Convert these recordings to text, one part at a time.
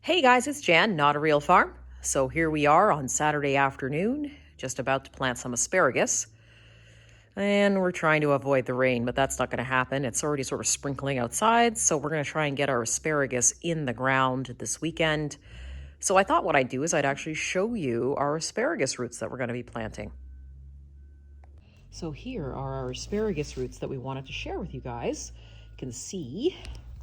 Hey guys, it's Jan, Not a Real Farm. So here we are on Saturday afternoon, just about to plant some asparagus. And we're trying to avoid the rain, but that's not going to happen. It's already sort of sprinkling outside, so we're going to try and get our asparagus in the ground this weekend. So I thought what I'd do is I'd actually show you our asparagus roots that we're going to be planting. So here are our asparagus roots that we wanted to share with you guys. You can see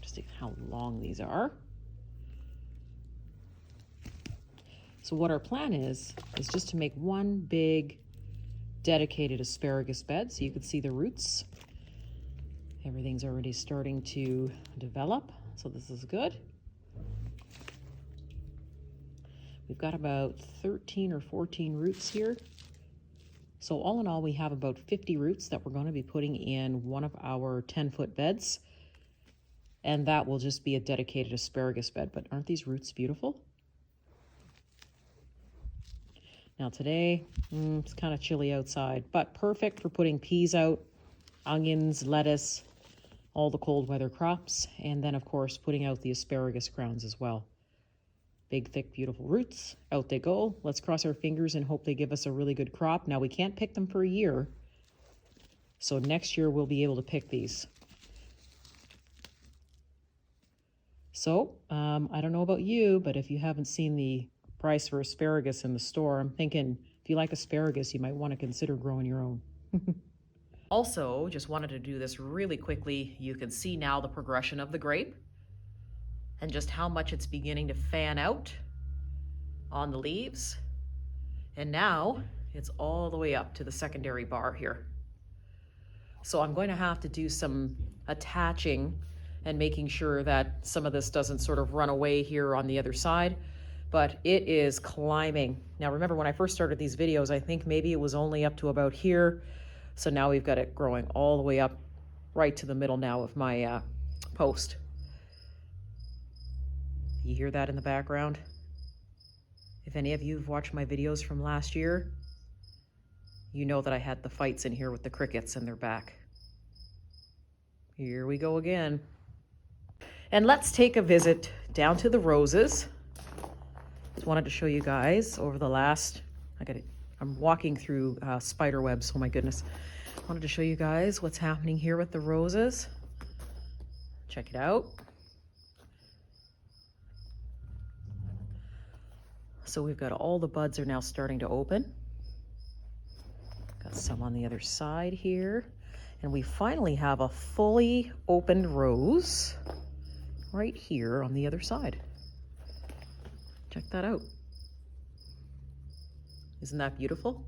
just how long these are. So what our plan is just to make one big dedicated asparagus bed. So you can see the roots. Everything's already starting to develop, so this is good. We've got about 13 or 14 roots here. So all in all, we have about 50 roots that we're going to be putting in one of our 10-foot beds. And that will just be a dedicated asparagus bed. But aren't these roots beautiful? Now today, it's kind of chilly outside, but perfect for putting peas out, onions, lettuce, all the cold weather crops, and then of course putting out the asparagus crowns as well. Big, thick, beautiful roots. Out they go. Let's cross our fingers and hope they give us a really good crop. Now we can't pick them for a year, so next year we'll be able to pick these. So, I don't know about you, but if you haven't seen the price for asparagus in the store, I'm thinking if you like asparagus, you might want to consider growing your own. Also, just wanted to do this really quickly. You can see now the progression of the grape and just how much it's beginning to fan out on the leaves. And now it's all the way up to the secondary bar here. So I'm going to have to do some attaching and making sure that some of this doesn't sort of run away here on the other side. But it is climbing. Now remember, when I first started these videos, I think maybe it was only up to about here. So now we've got it growing all the way up right to the middle now of my post. You hear that in the background? If any of you have watched my videos from last year, you know that I had the fights in here with the crickets and they're back. Here we go again. And let's take a visit down to the roses. Just wanted to show you guys over the last, I'm walking through spider webs, oh my goodness. Wanted to show you guys what's happening here with the roses. Check it out. So we've got all the buds are now starting to open. Got some on the other side here. And we finally have a fully opened rose right here on the other side. Check that out. Isn't that beautiful?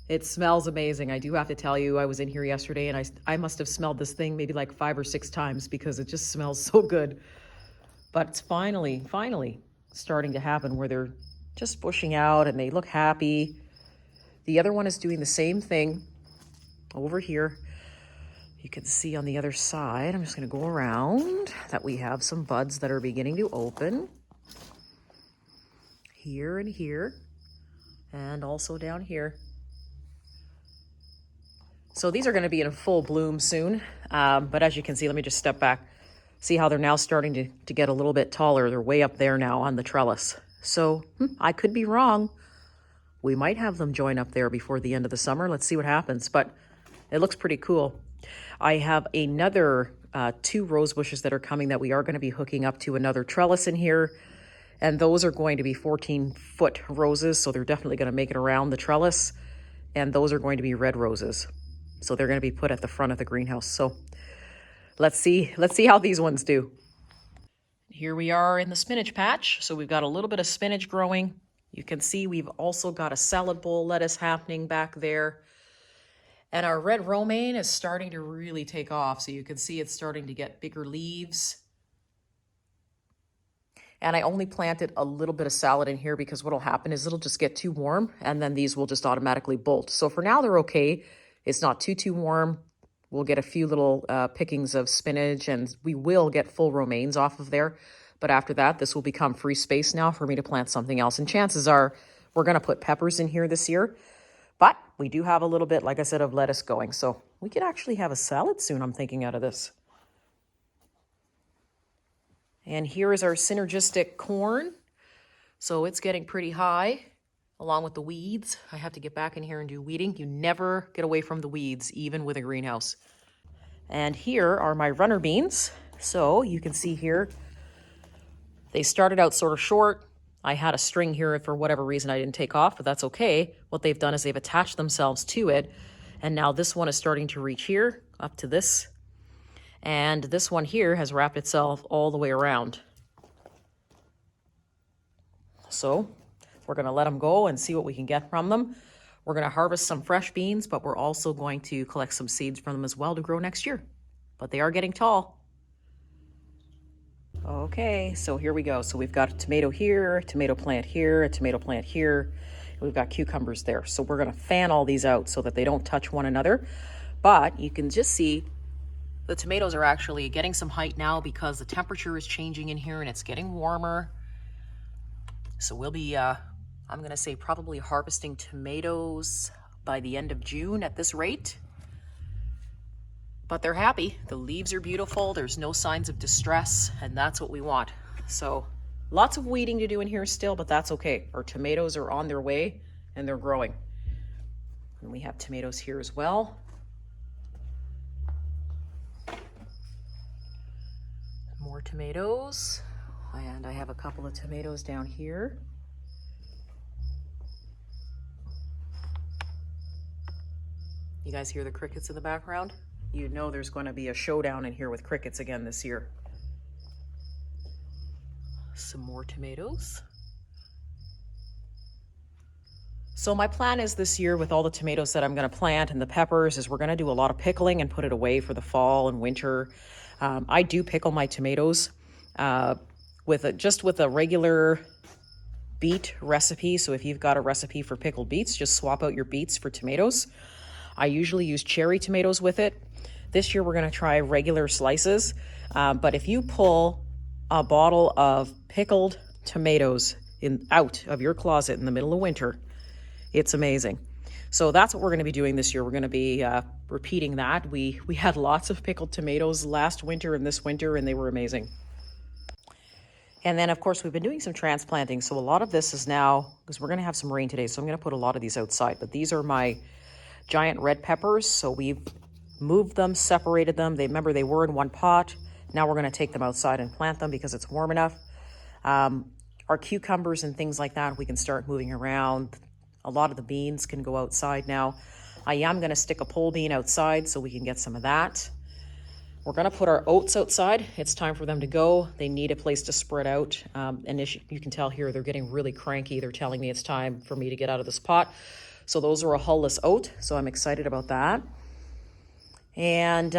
It smells amazing. I do have to tell you, I was in here yesterday and I must have smelled this thing maybe like 5 or 6 times because it just smells so good. But it's finally starting to happen where they're just bushing out and they look happy. The other one is doing the same thing over here. You can see on the other side, I'm just going to go around, that we have some buds that are beginning to open. Here and here, and also down here. So these are going to be in full bloom soon, but as you can see, let me just step back. See how they're now starting to get a little bit taller. They're way up there now on the trellis. So I could be wrong. We might have them join up there before the end of the summer. Let's see what happens, but it looks pretty cool. I have another 2 rose bushes that are coming that we are going to be hooking up to another trellis in here. And those are going to be 14-foot roses, so they're definitely going to make it around the trellis. And those are going to be red roses. So they're going to be put at the front of the greenhouse. So let's see how these ones do. Here we are in the spinach patch. So we've got a little bit of spinach growing. You can see we've also got a salad bowl lettuce happening back there. And our red romaine is starting to really take off. So you can see it's starting to get bigger leaves. And I only planted a little bit of salad in here because what'll happen is it'll just get too warm and then these will just automatically bolt. So for now they're okay. It's not too warm. We'll get a few little pickings of spinach and we will get full romaines off of there. But after that, this will become free space now for me to plant something else. And chances are we're going to put peppers in here this year. But we do have a little bit, like I said, of lettuce going. So we could actually have a salad soon, I'm thinking, out of this. And here is our synergistic corn. So it's getting pretty high along with the weeds. I have to get back in here and do weeding. You never get away from the weeds, even with a greenhouse. And here are my runner beans. So you can see here, they started out sort of short. I had a string here for whatever reason I didn't take off, but that's okay. What they've done is they've attached themselves to it. And now this one is starting to reach here up to this. And this one here has wrapped itself all the way around. So we're going to let them go and see what we can get from them. We're going to harvest some fresh beans, but we're also going to collect some seeds from them as well to grow next year. But they are getting tall. Okay, so here we go. So we've got a tomato here, a tomato plant here, a tomato plant here. We've got cucumbers there. So we're going to fan all these out so that they don't touch one another. But you can just see the tomatoes are actually getting some height now because the temperature is changing in here and it's getting warmer. So we'll be, I'm going to say probably harvesting tomatoes by the end of June at this rate. But they're happy. The leaves are beautiful. There's no signs of distress, and that's what we want. So lots of weeding to do in here still, but that's okay. Our tomatoes are on their way and they're growing. And we have tomatoes here as well. More tomatoes. And I have a couple of tomatoes down here. You guys hear the crickets in the background? You know there's going to be a showdown in here with crickets again this year. Some more tomatoes. So my plan is this year with all the tomatoes that I'm going to plant and the peppers is we're going to do a lot of pickling and put it away for the fall and winter. I do pickle my tomatoes with a regular beet recipe. So if you've got a recipe for pickled beets, just swap out your beets for tomatoes. I usually use cherry tomatoes with it. This year we're going to try regular slices, but if you pull a bottle of pickled tomatoes out of your closet in the middle of winter, it's amazing. So that's what we're going to be doing this year. We're going to be repeating that. We had lots of pickled tomatoes last winter and this winter, and they were amazing. And then, of course, we've been doing some transplanting. So a lot of this is now, because we're going to have some rain today, so I'm going to put a lot of these outside. But these are my giant red peppers. So we've moved them, separated them. Remember, they were in one pot. Now we're going to take them outside and plant them because it's warm enough. Our cucumbers and things like that, we can start moving around. A lot of the beans can go outside now. I am going to stick a pole bean outside so we can get some of that. We're going to put our oats outside. It's time for them to go. They need a place to spread out. And as you can tell here, they're getting really cranky. They're telling me it's time for me to get out of this pot. So those are a hull-less oat. So I'm excited about that. And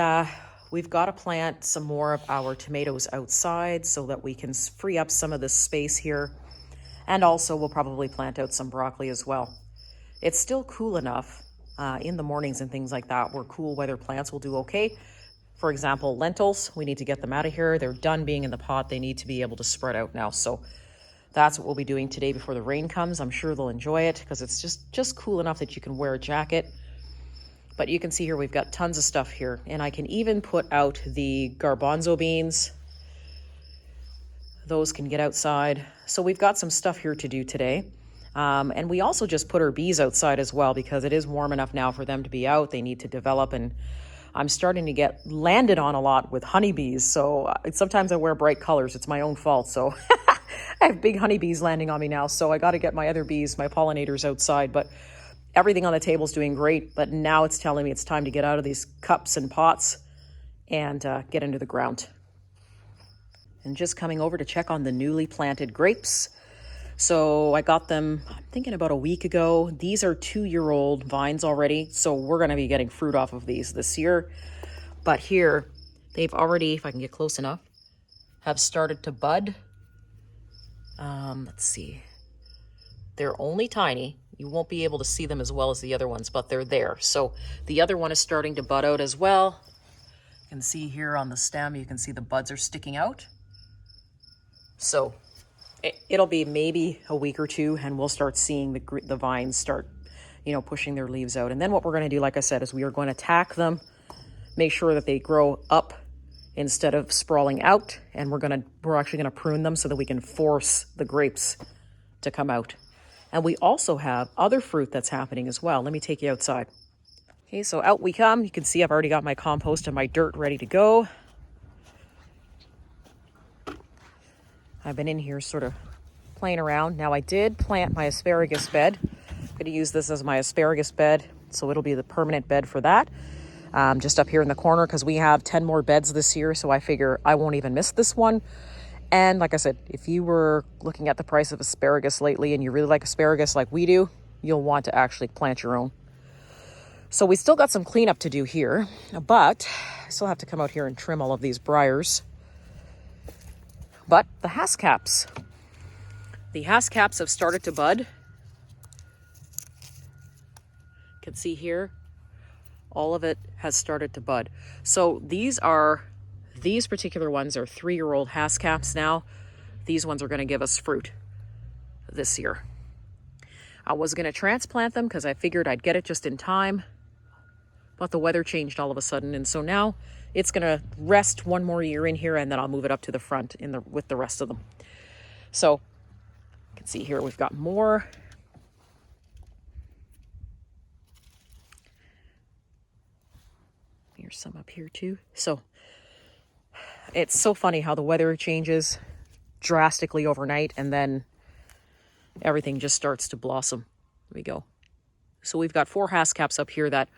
we've got to plant some more of our tomatoes outside so that we can free up some of this space here. And also we'll probably plant out some broccoli as well. It's still cool enough in the mornings and things like that where cool weather plants will do okay. For example, lentils, we need to get them out of here. They're done being in the pot. They need to be able to spread out now. So that's what we'll be doing today before the rain comes. I'm sure they'll enjoy it because it's just cool enough that you can wear a jacket. But you can see here, we've got tons of stuff here. And I can even put out the garbanzo beans. Those can get outside. So we've got some stuff here to do today. And we also just put our bees outside as well because it is warm enough now for them to be out. They need to develop, and I'm starting to get landed on a lot with honeybees. So sometimes I wear bright colors. It's my own fault. So I have big honeybees landing on me now. So I got to get my other bees, my pollinators outside. But everything on the table is doing great. But now it's telling me it's time to get out of these cups and pots and get into the ground. And just coming over to check on the newly planted grapes. So I got them, I'm thinking about a week ago. These are 2-year-old vines already. So we're going to be getting fruit off of these this year. But here, they've already, if I can get close enough, have started to bud. Let's see. They're only tiny. You won't be able to see them as well as the other ones, but they're there. So the other one is starting to bud out as well. You can see here on the stem, you can see the buds are sticking out. So it'll be maybe a week or two and we'll start seeing the vines start, pushing their leaves out. And then what we're going to do, like I said, is we are going to tack them, make sure that they grow up instead of sprawling out. And we're actually gonna prune them so that we can force the grapes to come out. And we also have other fruit that's happening as well. Let me take you outside. Okay, so out we come. You can see I've already got my compost and my dirt ready to go. I've been in here sort of playing around. Now I did plant my asparagus bed. I'm going to use this as my asparagus bed, so it'll be the permanent bed for that. Just up here in the corner, because we have 10 more beds this year, so I figure I won't even miss this one. And like I said, if you were looking at the price of asparagus lately and you really like asparagus like we do, you'll want to actually plant your own. So we still got some cleanup to do here, but I still have to come out here and trim all of these briars. But the haskcaps. The haskcaps have started to bud. You can see here, all of it has started to bud. So these particular ones are 3-year-old haskcaps now. These ones are going to give us fruit this year. I was going to transplant them because I figured I'd get it just in time, but the weather changed all of a sudden, and so now it's going to rest one more year in here, and then I'll move it up to the front with the rest of them. So you can see here we've got more. Here's some up here too. So it's so funny how the weather changes drastically overnight, and then everything just starts to blossom. There we go. So we've got 4 haskcaps up here that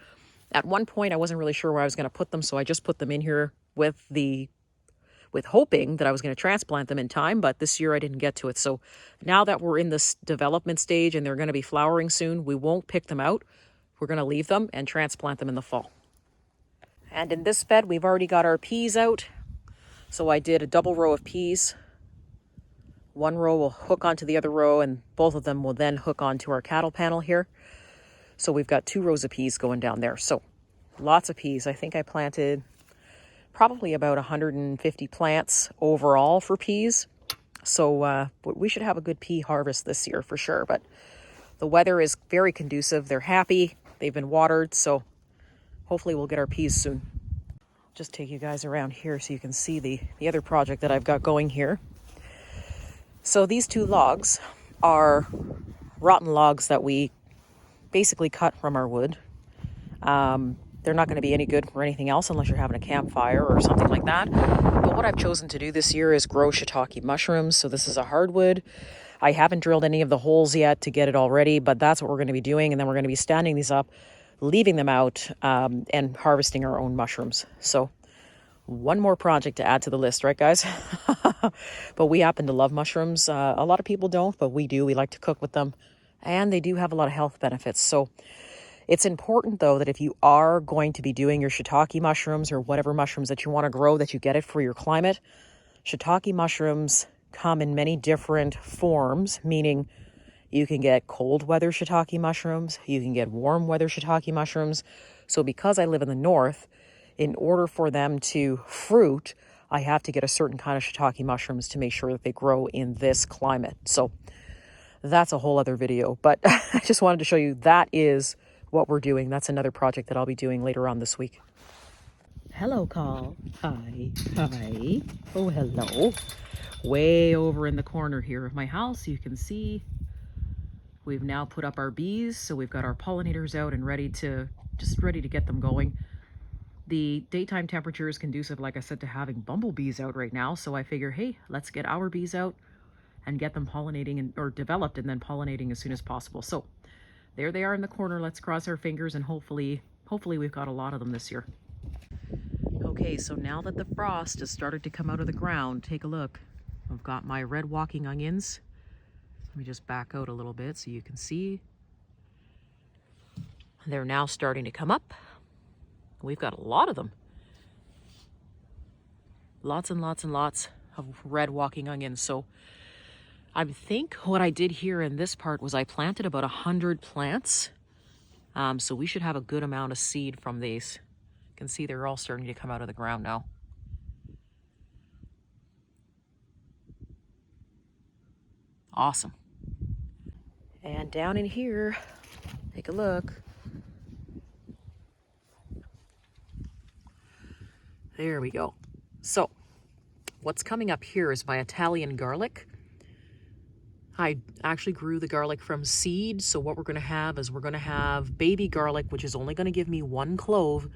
at one point I wasn't really sure where I was going to put them, so I just put them in here with hoping that I was going to transplant them in time, but this year I didn't get to it. So now that we're in this development stage and they're going to be flowering soon, we won't pick them out. We're going to leave them and transplant them in the fall. And in this bed, we've already got our peas out. So I did a double row of peas. One row will hook onto the other row, and both of them will then hook onto our cattle panel here. So we've got 2 rows of peas going down there. So lots of peas. I think I planted probably about 150 plants overall for peas. So we should have a good pea harvest this year for sure. But the weather is very conducive. They're happy. They've been watered. So hopefully we'll get our peas soon. Just take you guys around here so you can see the other project that I've got going here. So these 2 logs are rotten logs that we basically cut from our wood. They're not going to be any good for anything else unless you're having a campfire or something like that. But what I've chosen to do this year is grow shiitake mushrooms. So this is a hardwood. I haven't drilled any of the holes yet to get it all ready, but that's what we're going to be doing. And then we're going to be standing these up, leaving them out, and harvesting our own mushrooms. So one more project to add to the list, right guys? But we happen to love mushrooms. A lot of people don't, but we do. We like to cook with them, and they do have a lot of health benefits. So it's important, though, that if you are going to be doing your shiitake mushrooms or whatever mushrooms that you want to grow, that you get it for your climate. Shiitake mushrooms come in many different forms, meaning you can get cold weather shiitake mushrooms, you can get warm weather shiitake mushrooms. So because I live in the north, in order for them to fruit, I have to get a certain kind of shiitake mushrooms to make sure that they grow in this climate. So that's a whole other video, but I just wanted to show you that is what we're doing. That's another project that I'll be doing later on this week. Hello, Carl. Hi. Hi. Oh, hello. Way over in the corner here of my house, you can see we've now put up our bees. So we've got our pollinators out and ready to get them going. The daytime temperature is conducive, like I said, to having bumblebees out right now. So I figure, hey, let's get our bees out and get them pollinating or developed and then pollinating as soon as possible. So there they are in the corner. Let's cross our fingers and hopefully we've got a lot of them this year. Okay, so now that the frost has started to come out of the ground, take a look. I've got my red walking onions. Let me just back out a little bit so you can see. They're now starting to come up. We've got a lot of them. Lots and lots and lots of red walking onions. So I think what I did here in this part was I planted about 100 plants. So we should have a good amount of seed from these. You can see they're all starting to come out of the ground now. Awesome. And down in here, take a look. There we go. So what's coming up here is my Italian garlic. I actually grew the garlic from seed. So what we're going to have is we're going to have baby garlic, which is only going to give me 1 clove.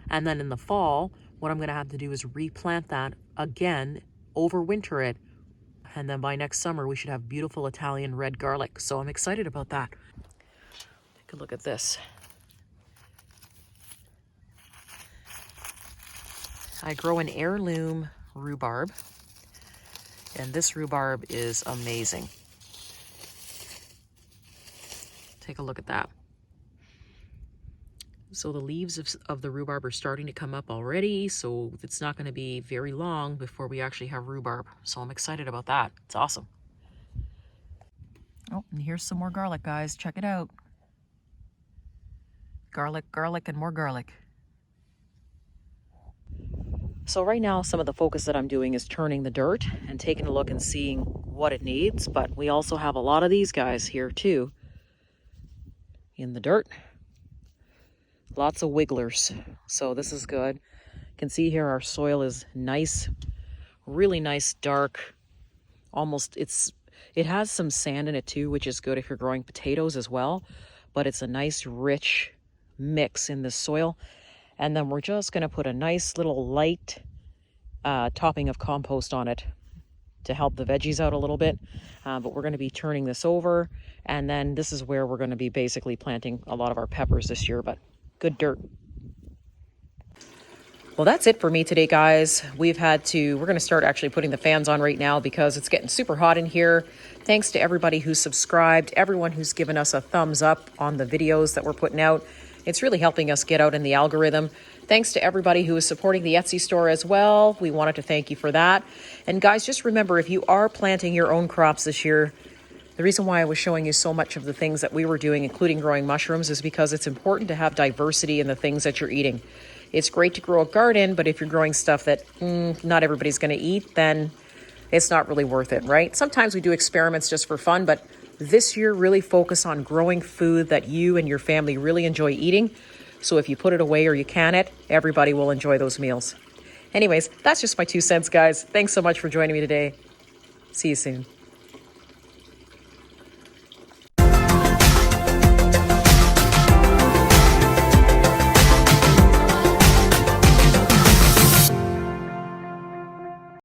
And then in the fall, what I'm going to have to do is replant that again, overwinter it. And then by next summer, we should have beautiful Italian red garlic. So I'm excited about that. Take a look at this. I grow an heirloom rhubarb. And this rhubarb is amazing. Take a look at that. So the leaves of the rhubarb are starting to come up already, so it's not going to be very long before we actually have rhubarb. So I'm excited about that. It's awesome. Oh, and here's some more garlic, guys. Check it out. Garlic, garlic, and more garlic. So right now, some of the focus that I'm doing is turning the dirt and taking a look and seeing what it needs. But we also have a lot of these guys here too in the dirt. Lots of wigglers. So this is good. You can see here our soil is nice, really nice, dark. Almost, it has some sand in it too, which is good if you're growing potatoes as well. But it's a nice, rich mix in the soil. And then we're just going to put a nice little light topping of compost on it to help the veggies out a little bit. But we're going to be turning this over. And then this is where we're going to be basically planting a lot of our peppers this year. But good dirt. Well, that's it for me today, guys. We're going to start actually putting the fans on right now because it's getting super hot in here. Thanks to everybody who's subscribed, everyone who's given us a thumbs up on the videos that we're putting out. It's really helping us get out in the algorithm. Thanks to everybody who is supporting the Etsy store as well. We wanted to thank you for that. And guys, just remember, if you are planting your own crops this year, the reason why I was showing you so much of the things that we were doing, including growing mushrooms, is because it's important to have diversity in the things that you're eating. It's great to grow a garden, but if you're growing stuff that not everybody's going to eat, then it's not really worth it, right? Sometimes we do experiments just for fun, but this year really focus on growing food that you and your family really enjoy eating. So if you put it away or you can it, everybody will enjoy those meals. Anyways, that's just my 2 cents, guys. Thanks so much for joining me today. See you soon.